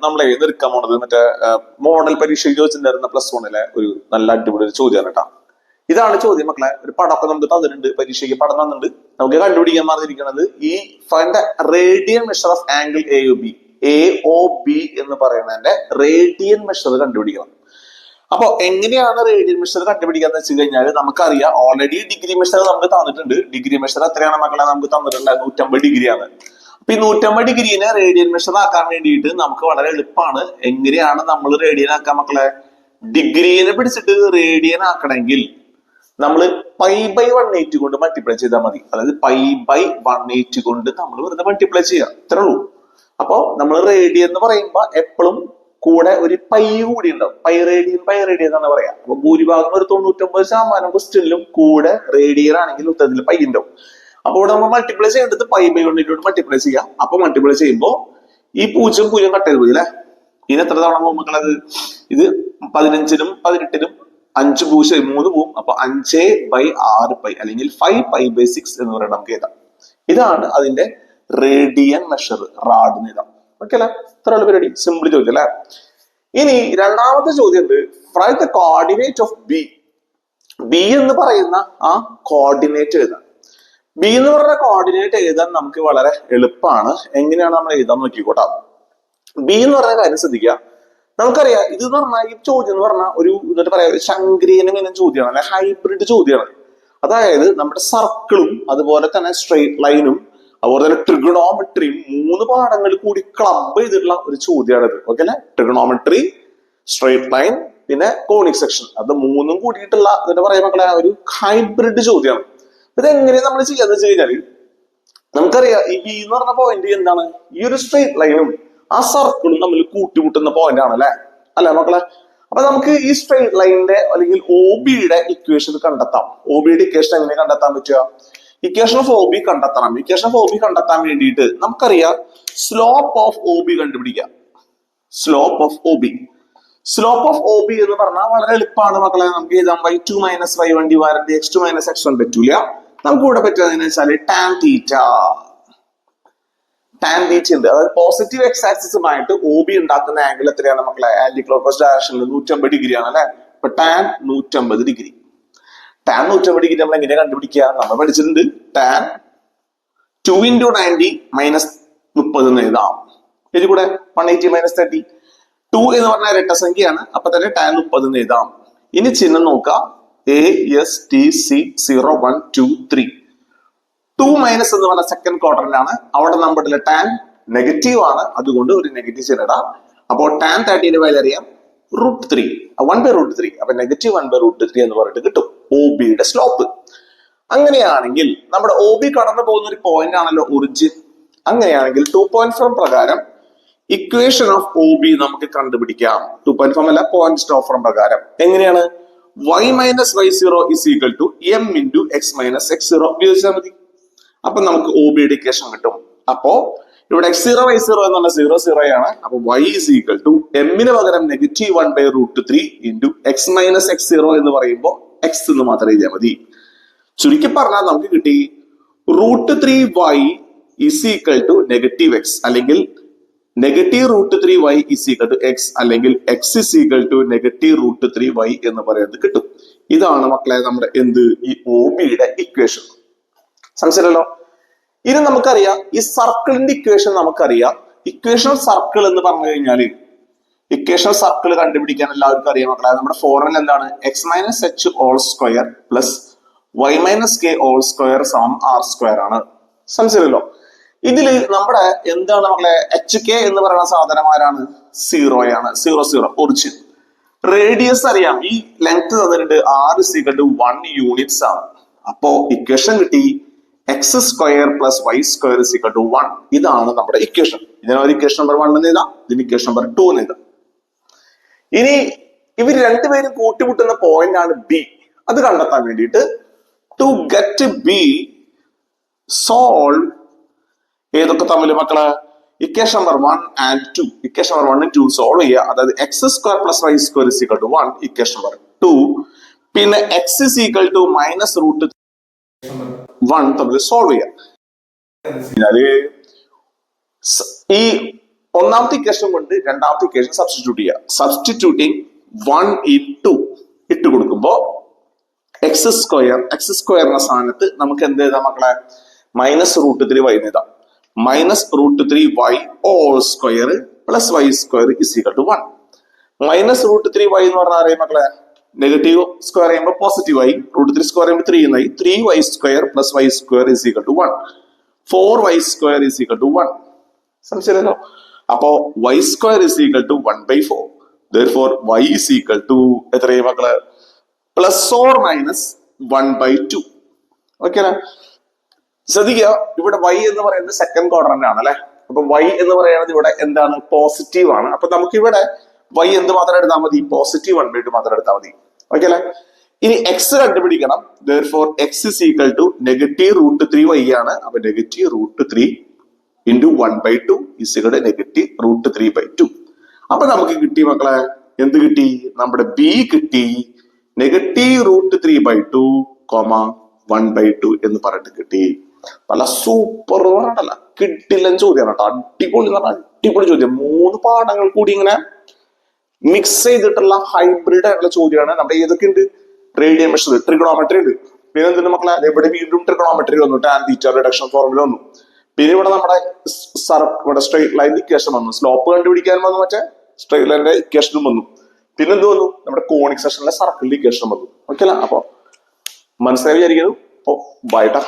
നമ്മളെ എതിർക്കാൻ പോണത് മറ്റേ മോഡൽ പരീക്ഷയ്ക്ക് ചോദിച്ചിട്ടുണ്ടായിരുന്ന +1 ഒരു നല്ല അടിപൊളി ഒരു ചോദ്യമാണ് കേട്ടോ. ഇതാണ് ചോദ്യം മക്കളെ. ഒരു പടമൊക്കെ നമുക്ക് തന്നിട്ടുണ്ട്, പരീക്ഷയ്ക്ക് പടം തന്നിട്ടുണ്ട്. നമുക്ക് കണ്ടുപിടിക്കാൻ പറഞ്ഞിരിക്കുന്നത് ഈ find radian measure of angle AOB എന്ന് പറയുന്നതിന്റെ റേഡിയൻ മെഷർ കണ്ടുപിടിക്കണം. അപ്പൊ എങ്ങനെയാണ് റേഡിയൻ മെഷർ കണ്ടുപിടിക്കാന്ന് വെച്ച് കഴിഞ്ഞാൽ നമുക്കറിയാം, ഓൾറെഡി ഡിഗ്രി മെഷർ നമുക്ക് തന്നിട്ടുണ്ട്. ഡിഗ്രി മെഷർ എത്രയാണ് മക്കളെ നമുക്ക് തന്നിട്ടുണ്ട്? 150 ഡിഗ്രിയാണ്. അപ്പൊ ഈ 150 ഡിഗ്രീനെ റേഡിയൻ മെഷർ ആക്കാൻ വേണ്ടിയിട്ട് നമുക്ക് വളരെ എളുപ്പമാണ്. എങ്ങനെയാണ് നമ്മൾ റേഡിയൻ ആക്കാൻ മക്കളെ? ഡിഗ്രീനെ പിടിച്ചിട്ട് റേഡിയൻ ആക്കണമെങ്കിൽ നമ്മൾ π/180 കൊണ്ട് മൾട്ടിപ്ലൈ ചെയ്താൽ മതി. അതായത് π/180 കൊണ്ട് നമ്മൾ വെറുതെ മൾട്ടിപ്ലൈ ചെയ്യാം, ഇത്രേ ഉള്ളൂ. അപ്പൊ നമ്മൾ റേഡിയൻ എന്ന് പറയുമ്പോ എപ്പോഴും കൂടെ ഒരു പൈ കൂടി ഉണ്ടാവും. പൈ റേഡിയൻ എന്നാണ് പറയാ. അപ്പൊ ഭൂരിഭാഗം ഒരു 99% ക്വസ്റ്റ്യനിലും കൂടെ റേഡിയൻ ആണെങ്കിൽ ഉത്തരത്തിൽ പൈ ഉണ്ടാവും. അപ്പൊ ഇവിടെ നമ്മൾ മൾട്ടിപ്ലൈ ചെയ്യേണ്ടത് π/180 മൾട്ടിപ്ലൈ ചെയ്യാം. അപ്പൊ മൾട്ടിപ്ലൈ ചെയ്യുമ്പോ ഈ 0 കട്ട് ചെയ്ത് പോയി അല്ലെ. ഇനി എത്ര തവണ പോകും മക്കളത്? ഇത് 15നും 18നും 5 0 3 പോവും. അപ്പൊ 5/6π അല്ലെങ്കിൽ 5π/6 എന്ന് പറയുന്നത് നമുക്ക് എഴുതാം. ഇതാണ് അതിന്റെ റേഡിയൻ മെഷർ, റാഡ് എന്ന് എഴുതാം. ഓക്കെ അല്ലെ? ഇത്ര പരിപാടി, സിമ്പിൾ ചോദ്യം അല്ലെ. ഇനി രണ്ടാമത്തെ ചോദ്യം ഉണ്ട്, find the coordinate of B എന്ന് പറയുന്ന ആ കോർഡിനേറ്റ് എഴുതാം. ബി എന്ന് പറഞ്ഞ കോർഡിനേറ്റ് എഴുതാൻ നമുക്ക് വളരെ എളുപ്പമാണ്. എങ്ങനെയാണ് നമ്മൾ എഴുതാൻ നോക്കിക്കോട്ടാ. ബി എന്ന് പറഞ്ഞ കാര്യം ശ്രദ്ധിക്കുക. നമുക്കറിയാം, ഇത് എന്ന് പറഞ്ഞാൽ ഈ ചോദ്യം എന്ന് പറഞ്ഞാൽ ഒരു എന്നിട്ട് പറയാ ഒരു ശങ്കരീനം എന്ന ചോദ്യമാണ്, അല്ലെ ഹൈബ്രിഡ് ചോദ്യമാണ്. അതായത് നമ്മുടെ സർക്കിളും അതുപോലെ തന്നെ സ്ട്രെയിറ്റ് ലൈനും അതുപോലെ തന്നെ ട്രിഗണോമെട്രിയും 3 പാഠങ്ങൾ കൂടി ക്ലബ് ചെയ്തിട്ടുള്ള ഒരു ചോദ്യമാണിത്. ഓക്കെ അല്ലെ? ട്രിഗണോമെട്രി, സ്ട്രെയിറ്റ് ലൈൻ, പിന്നെ കോണിക് സെക്ഷൻ, അത് 3ഉം കൂടിയിട്ടുള്ള എന്നിട്ട് പറയാൻ മക്കളെ ഒരു ഹൈബ്രിഡ് ചോദ്യമാണ്. ഇത് എങ്ങനെ നമ്മൾ ചെയ്യാന്ന് വെച്ച് കഴിഞ്ഞാല് നമുക്കറിയാം, ഈ ബി എന്ന് പറഞ്ഞ പോയിന്റ് എന്താണ്? ഈ ഒരു സ്ട്രെയിറ്റ് ലൈനും ആ സർക്കിളും തമ്മിൽ കൂട്ടിമുട്ടുന്ന പോയിന്റ് ആണ് അല്ലെ മക്കളെ? അപ്പൊ നമുക്ക് ഈ സ്ട്രെയിറ്റ് ലൈനിന്റെ അല്ലെങ്കിൽ OBയുടെ ഇക്വേഷൻ കണ്ടെത്താം. OBയുടെ ഇക്വേഷൻ എങ്ങനെ കണ്ടെത്താൻ പറ്റുക? ഇക്വേഷൻ ഓഫ് OB കണ്ടെത്തണം. ഇക്വേഷൻ ഓഫ് OB കണ്ടെത്താൻ വേണ്ടിയിട്ട് നമുക്കറിയാം സ്ലോപ്പ് ഓഫ് OB കണ്ടുപിടിക്കാം. സ്ലോപ്പ് ഓഫ് OB എന്ന് പറഞ്ഞാൽ വളരെ എളുപ്പമാണ് മക്കളെ. നമുക്ക് എഴുതാം y2 - y1 / x2 - x1 പറ്റൂല. നമുക്ക് ഇവിടെ പറ്റുന്നതെന്ന് വെച്ചാൽ ടാൻ തീറ്റ ഉണ്ട്. അതായത് പോസിറ്റീവ് എക്സ് ആക്സിസുമായിട്ട് OB ഉണ്ടാക്കുന്ന ആംഗിൾ എത്രയാണ് മക്കളെ? ആന്റി ക്ലോക്ക്വൈസ് ഡയറക്ഷനിൽ 150 ഡിഗ്രി ആണ് അല്ലെ. അപ്പൊ ടാൻ 150 ഡിഗ്രി. ടാൻ 150 ഡിഗ്രി നമ്മൾ എങ്ങനെയാ കണ്ടുപിടിക്കുക? നമ്മൾ പഠിച്ചിട്ടുണ്ട്. ടാൻ 2 × 90 - 30 എന്ന് എഴുതാം. ഇതിൽ കൂടെ 180 - 30. 2 എന്ന് പറഞ്ഞ ഇരട്ടസംഖ്യയാണ്. അപ്പൊ തന്നെ ടാൻ 30 എന്ന് എഴുതാം. ഇനി ചിഹ്നം നോക്കാം. ASTC 0 1 2 3. 2 മൈനസ് എന്ന് പറഞ്ഞ സെക്കൻഡ് ക്വാർട്ടറിലാണ്. അവിടെ നമ്മുടെ ടാൻ നെഗറ്റീവ് ആണ്, അതുകൊണ്ട് ഒരു നെഗറ്റീവ് ചിഹ്നം ഇടാം. അപ്പോൾ ടാൻ 30ന്റെ വാല്യൂ അറിയാം, √3, 1/√3. അപ്പൊ നെഗറ്റീവ് 1/√3 എന്ന് പറഞ്ഞിട്ട് കിട്ടും OBയുടെ സ്ലോപ്പ്. അങ്ങനെയാണെങ്കിൽ നമ്മുടെ OB കടന്നു പോകുന്ന ഒരു പോയിന്റ് ആണല്ലോ ഒറിജിൻ. അങ്ങനെയാണെങ്കിൽ 2.5 പ്രകാരം ഇക്വേഷൻ ഓഫ് OB നമുക്ക് കണ്ടുപിടിക്കാം. 2.5 അല്ല, പോയിന്റ് സ്റ്റോഫ്രം പ്രകാരം. എങ്ങനെയാണ്? y - y0 = m × x - x0 ഉപയോഗിച്ചാൽ മതി. അപ്പൊ നമുക്ക് OBയുടെ ഇക്വേഷൻ കിട്ടും. അപ്പോ ഇവിടെ x0 y0 എന്നുള്ള 0 0 ആണ്. അപ്പൊ y = m-ന് പകരം നെഗറ്റീവ് 1/√3 × x - x0 എന്ന് പറയുമ്പോൾ x എന്ന് മാത്രം എഴുതിയാൽ മതി. ചുരുക്കി പറഞ്ഞാൽ നമുക്ക് കിട്ടി √3y = -x, അല്ലെങ്കിൽ -√3y = x, അല്ലെങ്കിൽ x = -√3y എന്ന് പറയുന്നത് കിട്ടും. ഇതാണ് മക്കളെ നമ്മുടെ ഈ OBയുടെ ഇക്വേഷൻ. സംശയമല്ലോ? ഇനി നമുക്കറിയാം ഈ സർക്കിളിന്റെ ഇക്വേഷൻ നമുക്കറിയാം. ഇക്വേഷൻ ഓഫ് സർക്കിൾ എന്ന് പറഞ്ഞു കഴിഞ്ഞാല് ഇക്വേഷൻ ഓഫ് സർക്കിൾ കണ്ടുപിടിക്കാൻ എല്ലാവർക്കും അറിയാം മക്കളെ. നമ്മുടെ ഫോർമുല എന്താണ്? x - h² + y - k² = r² ആണ്. സംശയമല്ലോ? ഇതില് നമ്മുടെ എന്താണ് മക്കളെ? HK എന്ന് പറയുന്ന സാധനം ആരാണ്? 0 ആണ്. 0 ഒറിജിൻ. റേഡിയസ് അറിയാം, ഈ ലെങ്ത് തന്നിട്ടുണ്ട്, r = 1 യൂണിറ്റ്സ് ആണ്. അപ്പോ ഇക്വേഷൻ കിട്ടി x² + y² = 1. ഇതാണ് നമ്മുടെ ഇക്വേഷൻ. ഇതിനൊരു ഇക്വേഷൻ നമ്പർ 1 എന്ന് എഴുതാം, ഇതിന് ഇക്വേഷൻ നമ്പർ 2 എന്ന് എഴുതാം. ഇനി ഇവർ രണ്ടുപേരും കൂട്ടിമുട്ടുന്ന പോയിന്റ് ആണ് B. അത് കണ്ടെത്താൻ വേണ്ടിയിട്ട് ടു ഗെറ്റ് B സോൾവ് ഏതൊക്കെ തമ്മിൽ മക്കള്? Equation number 1 and 2. Equation number 1 ഉം 2 സോൾവ് ചെയ്യുക. അതായത് x² + y² = 1. ഇക്വേഷൻ നമ്പർ 2 പിന്നെ x is equal to minus root 1 തമ്മിൽ സോൾവ് ചെയ്യാം. ഈ ഒന്നാമത്തെ ഇക്വേഷൻ കൊണ്ട് രണ്ടാമത്തെ ഇക്വേഷൻ സബ്സ്റ്റിറ്റ്യൂട്ട് ചെയ്യുക. സബ്സ്റ്റിറ്റ്യൂട്ടിങ് 1 into ഇട്ട് കൊടുക്കുമ്പോ എക്സ് സ്ക്വയർ എന്ന സ്ഥാനത്ത് നമുക്ക് എന്ത് ചെയ്താൽ മക്കളെ മൈനസ് റൂട്ട് 3y എഴുതാം. Minus root 3y all square plus y square is equal to 1. Minus root 3y എന്ന് പറഞ്ഞാൽ അറിയാം മക്കളെ, നെഗറ്റീവ് സ്ക്വയർ ചെയ്യുമ്പോൾ പോസിറ്റീവ് ആയി, റൂട്ട് 3 സ്ക്വയർ ചെയ്യുമ്പോൾ 3 എന്നായി. 3y square plus y square is equal to 1. 4y square is equal to 1. സംശയമല്ലോ. അപ്പോ y square is equal to 1/4. therefore y is equal to എത്രയും മക്കളെ പ്ലസ് ഓർ മൈനസ് 1/2. ഓക്കെ. ശ്രദ്ധിക്കുക, ഇവിടെ y എന്ന് പറയുന്നത് സെക്കൻഡ് ക്വാഡ്രന്റ് ആണ് അല്ലെ. അപ്പൊ y എന്ന് പറയുന്നത് ഇവിടെ എന്താണ്, പോസിറ്റീവ് ആണ്. അപ്പൊ നമുക്ക് ഇവിടെ y എന്ത് മാത്രം എടുത്താൽ മതി, പോസിറ്റീവ് 1/2 മാത്രം എടുത്താൽ മതി. ഓക്കെ അല്ലെ. ഇനി x കണ്ടുപിടിക്കണം. therefore x is equal to negative root 3y ആണ്. അപ്പൊ negative root 3 into 1/2 is equal to negative root 3/2. അപ്പൊ നമുക്ക് കിട്ടി മക്കളെ, എന്ത് കിട്ടി, നമ്മുടെ b കിട്ടി നെഗറ്റീവ് റൂട്ട് 3/2, 1/2 എന്ന് പറഞ്ഞിട്ട് കിട്ടി. നല്ല സൂപ്പർ പറഞ്ഞല്ല, കിട്ടില്ല ചോദ്യമാണ് കേട്ടോ. അടിപൊളി എന്ന് പറഞ്ഞാൽ അടിപൊളി ചോദ്യം. 3 പാഠങ്ങൾ കൂടി ഇങ്ങനെ മിക്സ് ചെയ്തിട്ടുള്ള ഹൈബ്രിഡ് ആയിട്ടുള്ള ചോദ്യമാണ്. നമ്മുടെ ഏതൊക്കെ ഉണ്ട്, റേഡിയൻ മെഷർ, ട്രിഗണോമെട്രി ഉണ്ട്. പിന്നെ എന്തിന്റെ മക്കളെ, ഇവിടെ വീണ്ടും ട്രിഗണോമെട്രി വന്നു, ടാൻ തീറ്റ റിഡക്ഷൻ ഫോർമുല വന്നു. പിന്നെ ഇവിടെ നമ്മുടെ ഇവിടെ സ്ട്രെയിറ്റ് ലൈൻ ഇക്വേഷൻ വന്നു, സ്ലോപ്പ് കണ്ടുപിടിക്കാൻ വന്നു, മറ്റേ സ്ട്രെയിറ്റ് ലൈനിന്റെ ഇക്വേഷനും വന്നു. പിന്നെ എന്ത് വന്നു, നമ്മുടെ കോണിക് സെക്ഷനിലെ സർക്കിളിന്റെ ഇക്വേഷൻ വന്നു. ഓക്കെ അല്ല. അപ്പൊ മനസ്സിലായി വിചാരിക്കുന്നു. അപ്പൊ ബൈ ട്ടാ.